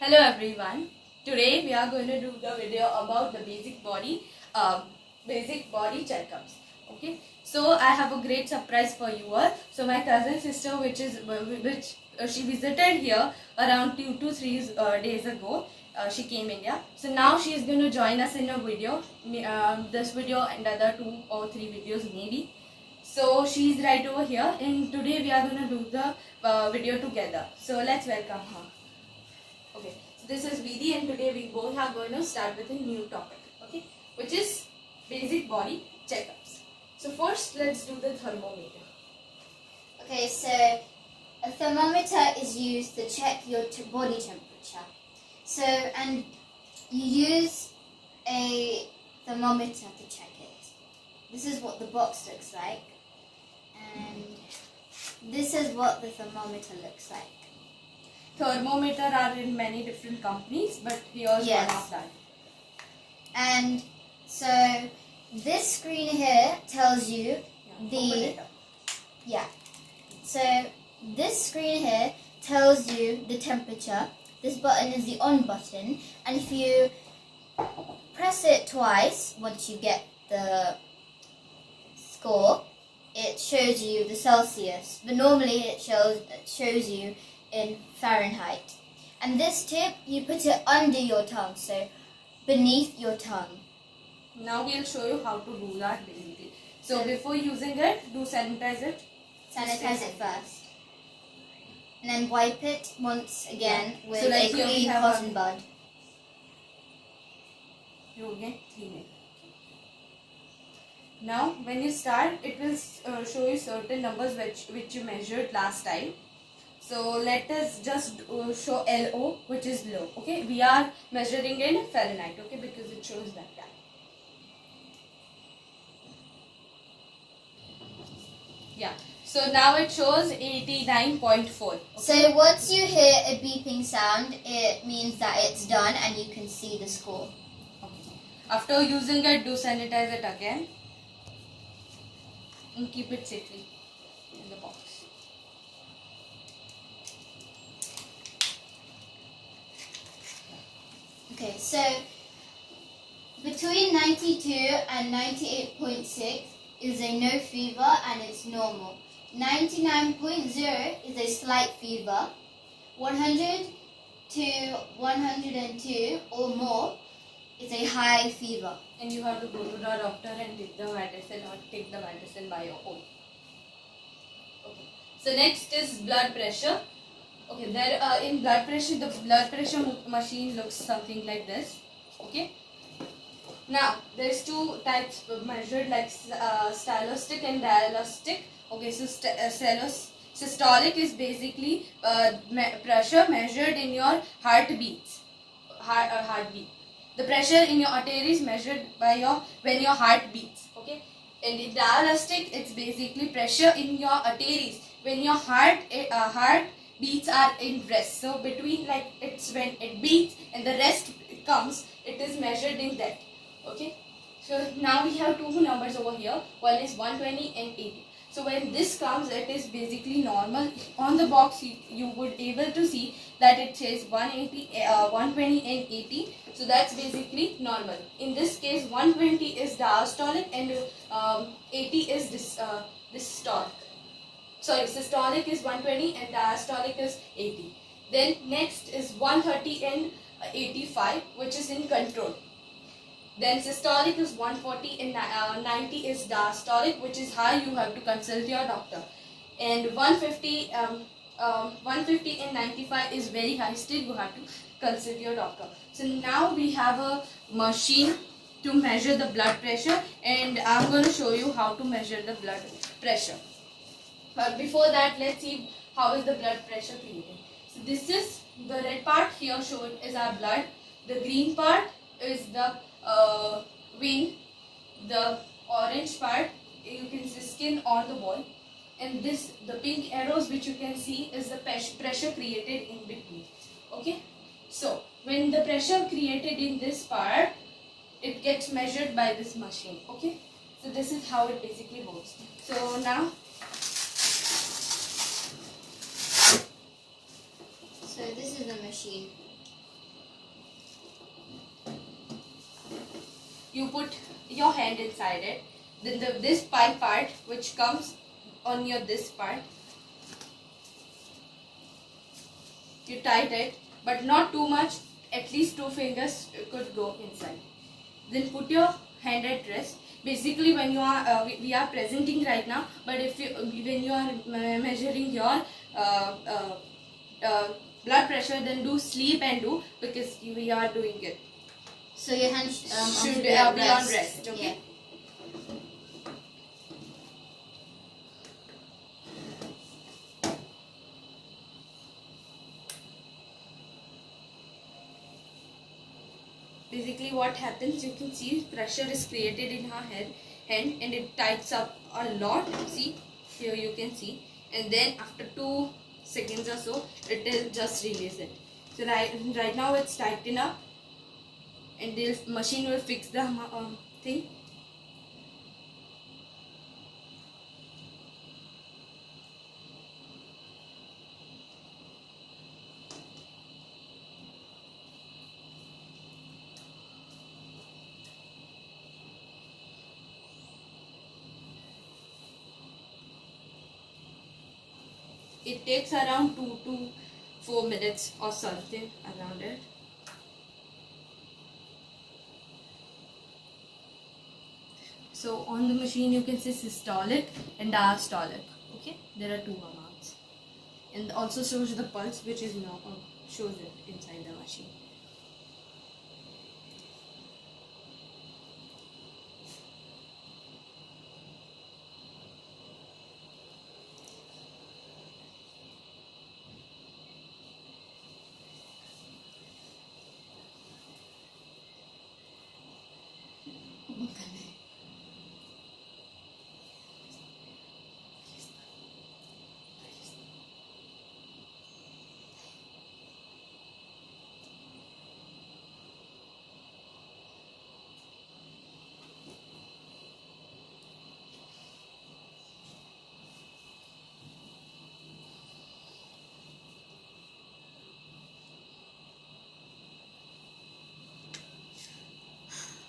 Hello everyone. Today we are going to do the video about the basic body checkups. Okay. So I have a great surprise for you all. So my cousin sister, which she visited here around 2 to 3 days ago. She came India. So now she is going to join us in a video. This video and other 2 or 3 videos maybe. So she is right over here, and today we are going to do the video together. So let's welcome her. Okay, so this is Vidhi, and today we both are going to start with a new topic, okay, which is basic body checkups. So first, let's do the thermometer. Okay, so a thermometer is used to check your body temperature. So, and you use a thermometer to check it. This is what the box looks like, and this is what the thermometer looks like. Thermometer are in many different companies, but here's Yes. one of that. And so this screen here tells you Open it up. So this screen here tells you the temperature. This button is the on button, and if you press it twice, once you get the score, it shows you the Celsius. But normally it shows you in Fahrenheit. And this tip, you put it under your tongue, so beneath your tongue. Now we'll show you how to do that basically. So before using it, do sanitize it. Sanitize it first. And then wipe it once again with So like a here we clean have cotton bud. You again clean it. Now when you start, it will show you certain numbers which you measured last time. So let us just show LO, which is low. Okay, we are measuring in Fahrenheit. Okay, because it shows like that. Yeah. So now it shows 89.4. Okay? So once you hear a beeping sound, it means that it's done and you can see the score. Okay. After using it, do sanitize it again and keep it safely in the box. Okay, so between 92 and 98.6 is a no fever and it's normal. 99.0 is a slight fever. 100 to 102 or more is a high fever. And you have to go to the doctor and take the medicine by your own. Okay. So next is blood pressure. Okay, there in blood pressure, the blood pressure machine looks something like this. Okay. Now there's two types measured, like stylistic and diastolic. Okay, so systolic is basically pressure measured in your heartbeat. The pressure in your arteries measured by when your heart beats. Okay, and in diastolic, it's basically pressure in your arteries when your heart beats are in rest. So between, like, it's when it beats and the rest comes, it is measured in that. Okay, so now we have two numbers over here. One is 120 and 80. So when this comes, it is basically normal. On the box, you would able to see that it says 180, 120 and 80. So that's basically normal. In this case, 120 is diastolic and 80 is systolic. Sorry, systolic is 120 and diastolic is 80. Then next is 130 and 85, which is in control. Then systolic is 140 and 90 is diastolic, which is high. You have to consult your doctor. And 150 and 95 is very high. Still, you have to consult your doctor. So now we have a machine to measure the blood pressure, and I'm going to show you how to measure the blood pressure. But before that, let's see how is the blood pressure created. So this is the red part here shown is our blood. The green part is the vein. The orange part, you can see skin on the wall. And this, the pink arrows which you can see, is the pressure created in between. Okay. So when the pressure created in this part, it gets measured by this machine. Okay. So this is how it basically works. So now, So this is the machine. you put your hand inside it. Then this pipe part which comes on your this part, you tight it, but not too much. At least 2 fingers could go inside. Then put your hand at rest. Basically, when you are we are presenting right now, but if you when you are measuring your blood pressure, then do sleep and do, because we are doing it. So your hand should be on rest. Okay. Yeah. Basically, what happens, you can see pressure is created in her hand and it tightens up a lot. See, here you can see, and then after 2 seconds or so, it will just release it. So right now it's tightened up, and the machine will fix the thing. It takes around 2 to 4 minutes or something around it. So on the machine you can see systolic and diastolic. Okay, there are 2 amounts, and also shows the pulse, which is now shows it inside the machine.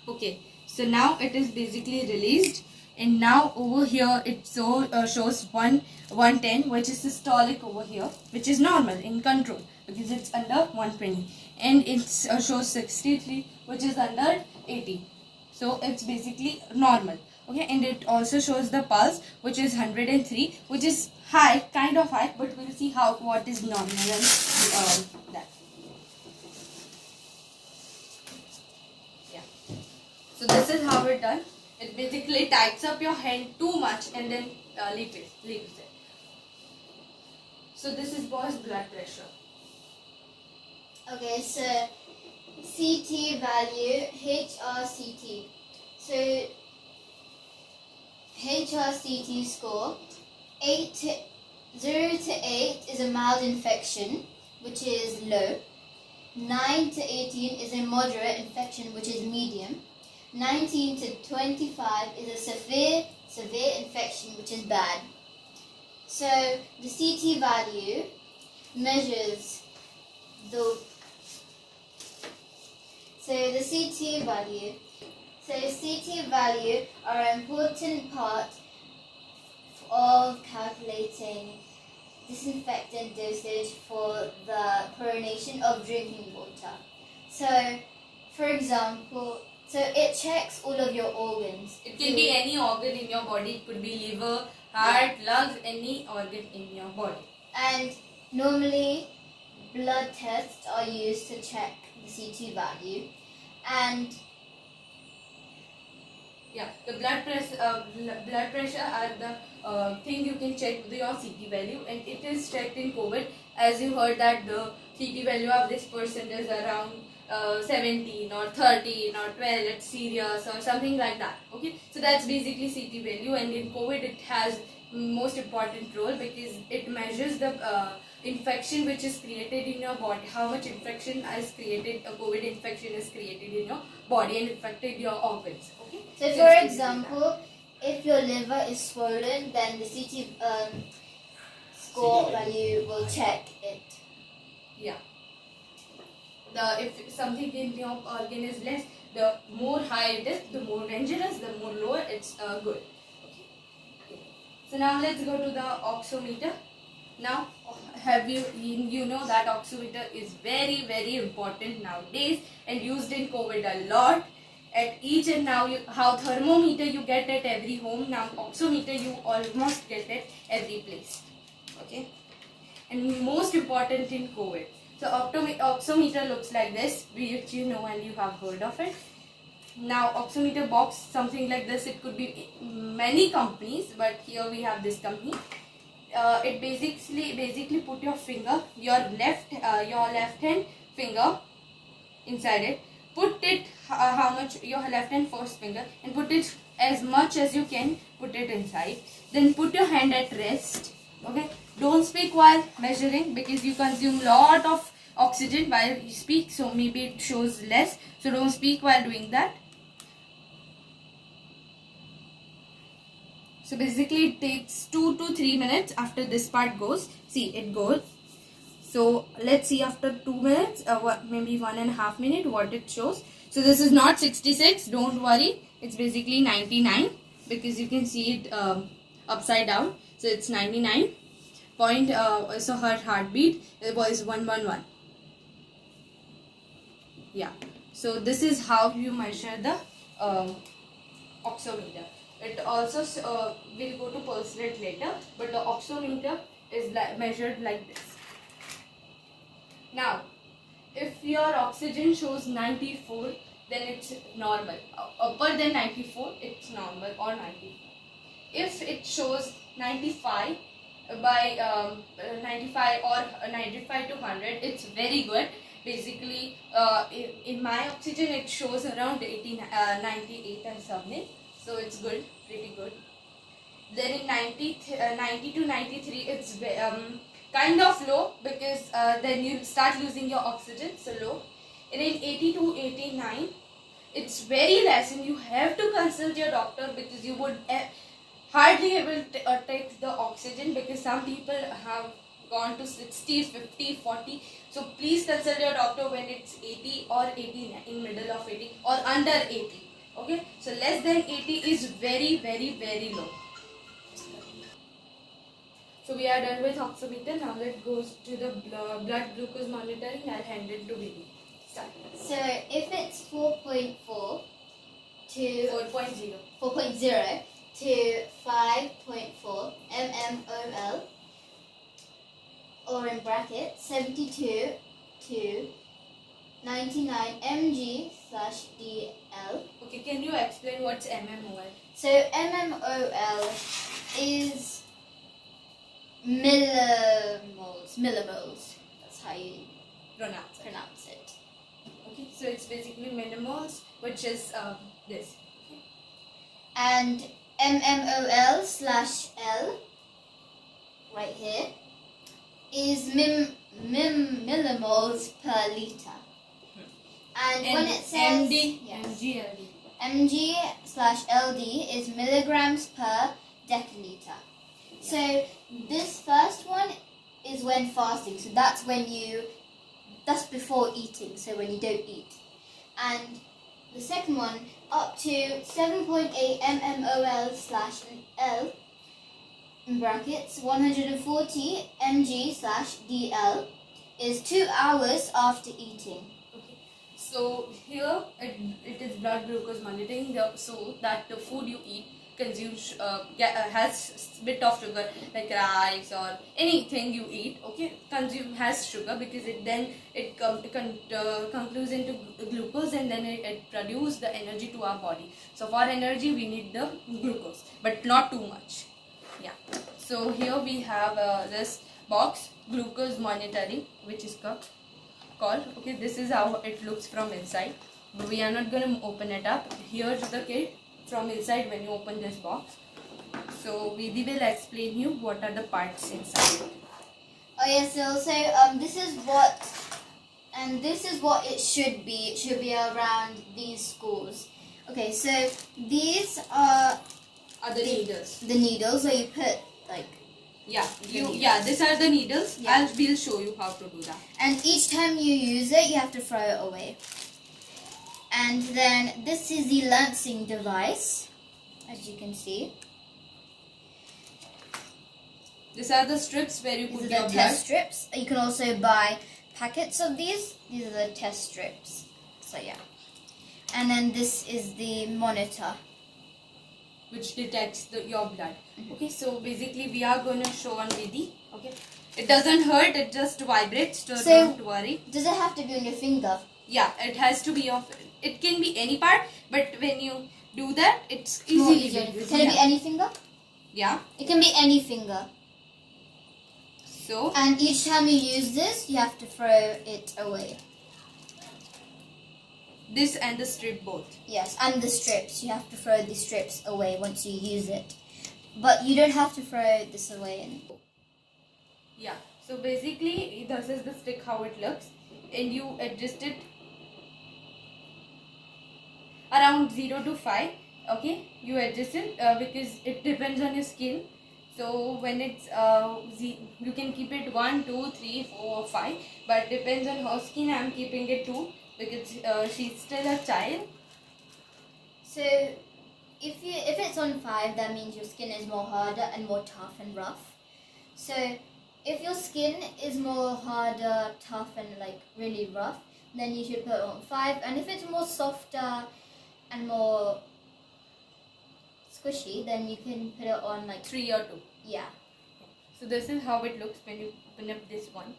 Okay, so now it is basically released, and now over here it shows 110, which is systolic over here, which is normal in control because it's under 120, and it shows 63, which is under 80. So it's basically normal. Okay, and it also shows the pulse, which is 103, which is high, kind of high, but we'll see what is normal and that. So this is how it done. It basically tightens up your hand too much and then leaves it. So this is boy's blood pressure. Okay, so CT value, HRCT. So HRCT score, 0 to 8 is a mild infection, which is low. 9 to 18 is a moderate infection, which is medium. 19 to 25 is a severe infection, which is bad. So the CT value measures the CT value are an important part of calculating disinfectant dosage for the chlorination of drinking water. So, for example, it checks all of your organs. It can be any organ in your body. It could be liver, heart, lungs, any organ in your body. And normally, blood tests are used to check the CT value. And yeah, the blood pressure are the thing you can check with your CT value, and it is checked in COVID. As you heard that the CT value of this person is around 17 or 13 or 12, it's serious or something like that. Okay, so that's basically CT value, and in COVID it has most important role because it measures the infection which is created in your body, how much infection is created, a COVID infection is created in your body and affected your organs. Okay. So for example, if your liver is swollen, then the CT score value will check it. Yeah. if something in your organ is less, the more high it is, the more dangerous, the more lower it's good. Okay. So now let's go to the oximeter. Now, have you know that oximeter is very important nowadays and used in COVID a lot. At each and now, how thermometer you get at every home, now oximeter you almost get at every place. Okay, and most important in COVID. So oximeter looks like this, which you know and you have heard of it. Now oximeter box, something like this. It could be many companies, but here we have this company. It basically put your finger, your left hand finger inside it. Put it how much, your left hand first finger, and put it as much as you can. Put it inside. Then put your hand at rest. Okay. Don't speak while measuring because you consume lot of oxygen while you speak. So maybe it shows less. So don't speak while doing that. So basically it takes 2 to 3 minutes after this part goes. See, it goes. So let's see after 2 minutes, maybe 1.5 minutes, what it shows. So this is not 66, don't worry. It's basically 99 because you can see it upside down. So it's 99 point, so her heartbeat was 111. Yeah. So this is how you measure the oximeter. It also will go to pulse rate later, but the oximeter is measured like this. Now, if your oxygen shows 94, then it's normal. Upper than 94, it's normal or 94. If it shows 95 by 95 or 95 to 100, it's very good. Basically, in my oxygen, it shows around 98 and something. So it's good, pretty good. Then in 90 to 93, it's kind of low because then you start losing your oxygen, so low. And in 80 to 89, it's very less, and you have to consult your doctor because you would hardly able to take the oxygen because some people have gone to 60, 50, 40. So please consult your doctor when it's 80 or 89, in middle of 80 or under 80. Okay, so less than 80 is very low. So we are done with oximeter. Now let's go to the blood glucose monitoring. I'll hand it to Bibi. Start. So if it's 4.4 to 4.0 to 5.4 mmol, or in brackets 72 to 99 mg/dl. Okay, can you explain what's mmol? So mmol is millimoles. That's how you pronounce it. Okay, so it's basically millimoles, which is this. Okay. And mmol/L right here is millimoles per liter. And when it says mg/LD is milligrams per deciliter. So this first one is when fasting. So that's before eating. So when you don't eat. And the second one up to 7.8 mmol/L in brackets 140 mg/dl is 2 hours after eating. Okay. So here it is blood glucose monitoring, so that the food you eat consumes has bit of sugar, like rice or anything you eat. Okay, has sugar because it concludes into glucose, and then it produces the energy to our body. So for energy we need the glucose, but not too much. Yeah. So here we have this box, glucose monitoring, which is called. Okay, this is how it looks from inside. But we are not going to open it up. Here's the kit from inside when you open this box. So Vidhi will explain you what are the parts inside. Oh yes, so this is what it should be. It should be around these scores. Okay, so these are the needles. The needles where you put like Yeah, needles. these are the needles. Yeah. We'll show you how to do that. And each time you use it, you have to throw it away. And then this is the lancing device, as you can see. These are the strips where you These put are your the blood. test strips. You can also buy packets of these. These are the test strips. So yeah. And then this is the monitor, which detects your blood. Mhm. Okay, so basically we are going to show on Vidhi. Okay, it doesn't hurt, it just vibrates, so don't worry. Does it have to be on your finger? Yeah, it has to be of, it can be any part, but when you do that, it's More easily easier. visible. Can it be any finger? Yeah. It can be any finger. So, And each time you use this, you have to throw it away. this and the strip both. Yes, and the strips. You have to throw the strips away once you use it. But you don't have to throw this away. Yeah, so basically this is the stick how it looks, and you adjust it around 0 to 5. Okay, you adjust it because it depends on your skin. So when it's you can keep it 1, 2, 3, 4, 5, but depends on her skin. I'm keeping it 2 because she's still a child. So if it's on 5, that means your skin is more harder and more tough and rough. So if your skin is more harder, tough and like really rough, then you should put it on 5. And if it's more softer and more squishy, then you can put it on like 3 or 2. Yeah. So this is how it looks when you open up this one.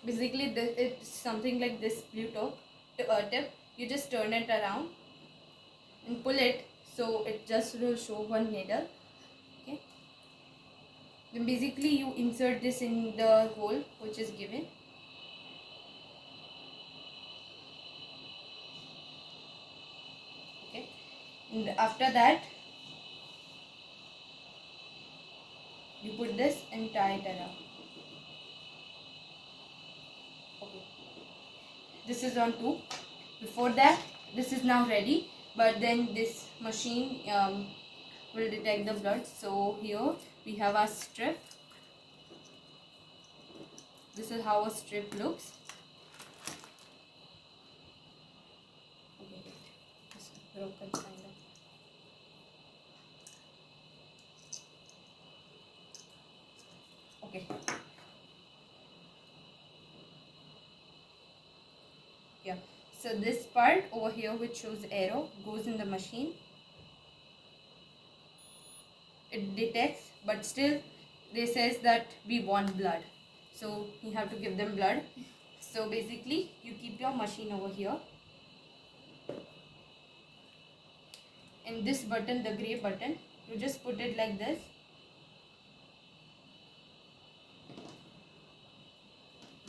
Basically it's something like this blue tip. You just turn it around and pull it, so it just will show one needle. Okay, then basically you insert this in the hole which is given. Okay, and after that you put this and tie it around. Okay, this is on 2. Before that, this is now ready, but then this machine will detect the blood. So here we have our strip. This is how a strip looks. Okay, this is broken kind of. Okay. Yeah. So this part over here which shows arrow goes in the machine. It detects, but still they says that we want blood. So you have to give them blood. So basically you keep your machine over here. And this button, the grey button, you just put it like this.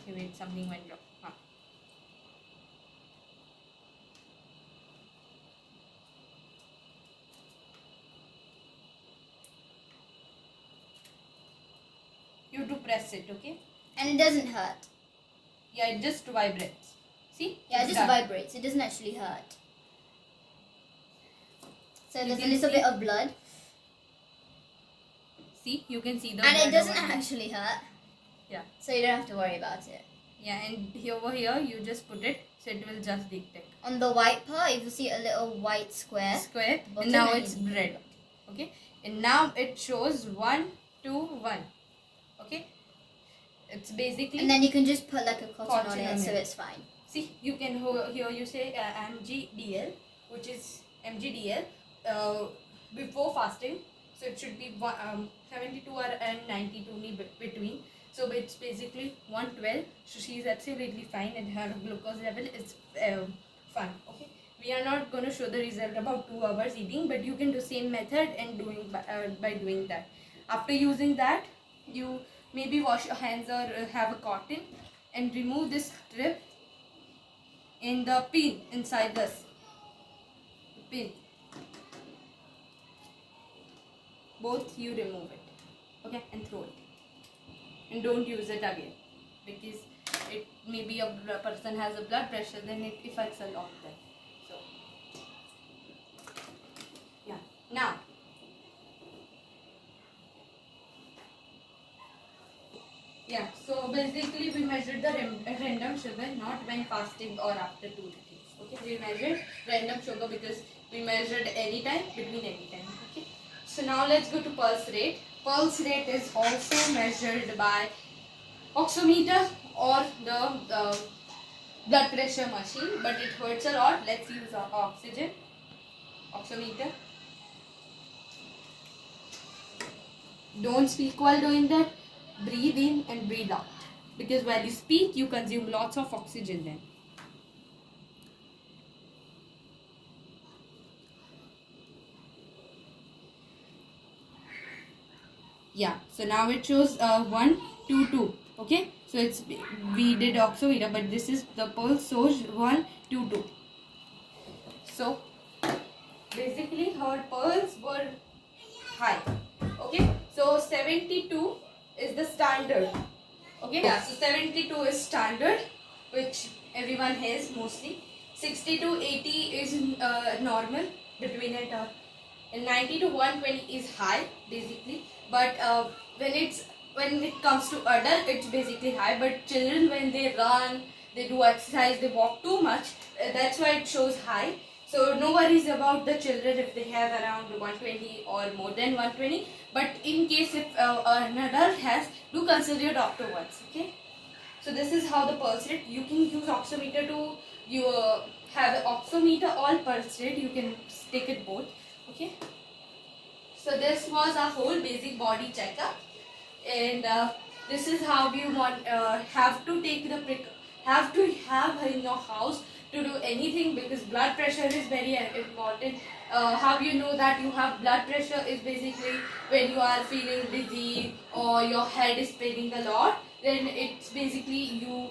Okay, wait, something went wrong. You have to press it, okay? And it doesn't hurt. Yeah, it just vibrates. See? Yeah, it It's just done. vibrates. It doesn't actually hurt. So You there's a can little see- bit of blood. See, you can see the And it blood doesn't over here. actually hurt. Yeah. So you don't have to worry about it. Yeah, and over here you just put it, so it will just detect. On the white part, you will see a little white square. Square, Bottom and now and it's in. red. Okay, and now it shows 1, 2, 1. Okay, it's basically. And then you can just put like a cotton on Cotton it, on so it. it's fine. See, you can here you say MGDL, which is MGDL before fasting. So it should be 72 or and 92 between. So it's basically 112. So she is absolutely fine, and her glucose level is fine. Okay, we are not going to show the result about 2 hours eating, but you can do same method and doing by doing that. After using that, you maybe wash your hands or have a cotton and remove this strip in the pin inside this pin. Both you remove it, okay, and throw it, and don't use it again because it maybe a person has a blood pressure, then it affects a lot then. So yeah, now Yeah, so basically we measured the random sugar not when fasting or after 2 days. Okay, we measured random sugar because we measured anytime, between any time. Okay, so now let's go to pulse rate. Pulse rate is also measured by oximeter or the blood pressure machine, but it hurts a lot. Let's use oxygen oximeter. Don't speak while doing that. Breathe in and breathe out, because while you speak you consume lots of oxygen then. Yeah, so now it shows 1 2 2. Okay, so it's we did oximeter, but this is the pulse shows 1 2 2. So basically her pulse were high. Okay, so 72 is the standard. Okay, yeah, so 72 is standard, which everyone has mostly. 60 to 80 is normal, between it, and 90 to 120 is high basically. But when it comes to adult, it's basically high. But children, when they run, they do exercise, they walk too much, that's why it shows high. So no worries about the children if they have around 120 or more than 120. But in case if an adult has, do consult your doctor once. Okay. So this is how the pulse rate. You can use oximeter to have an oximeter or pulse rate. You can take it both. Okay. So this was our whole basic body checkup, and this is how you want have to take the have to have in your house to do anything, because blood pressure is very important. How you know that you have blood pressure is basically when you are feeling dizzy or your head is spinning a lot, then it's basically you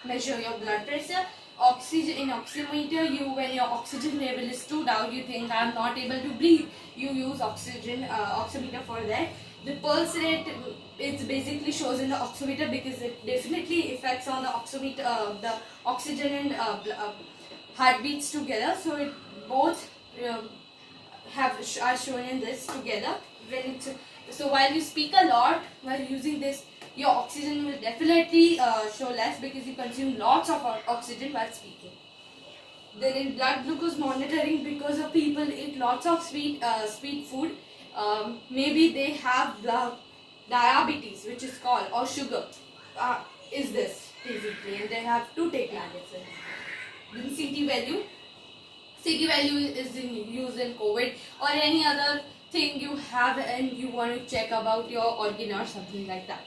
measure your blood pressure. Oxygen in oximeter, you when your oxygen level is too down, you think I'm not able to breathe, you use oxygen oximeter for that. The pulse rate, it basically shows in the oximeter because it definitely affects on the oximeter, the oxygen and heartbeats together. So it both are shown in this together. When it's, so while you speak a lot while using this, your oxygen will definitely show less because you consume lots of oxygen while speaking. Then in blood glucose monitoring, because of people eat lots of sweet food, maybe they have diabetes, which is called, or sugar, is this basically, and they have to take medicine. Then CT value is used in COVID or any other thing you have and you want to check about your organ or something like that.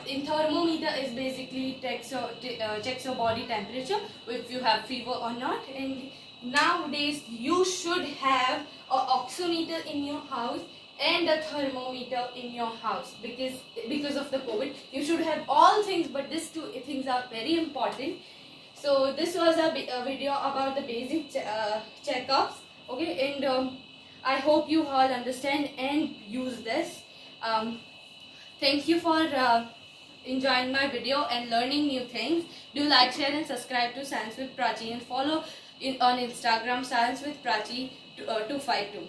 In thermometer is basically checks your body temperature, if you have fever or not. And nowadays you should have a oximeter in your house and a thermometer in your house, because of the COVID you should have all things, but these two things are very important. So this was a video about the basic checkups. Okay, and I hope you all understand and use this. Thank you for enjoying my video and learning new things. Do like, share and subscribe to Science with Prachi, and follow on Instagram Science with Prachi 252.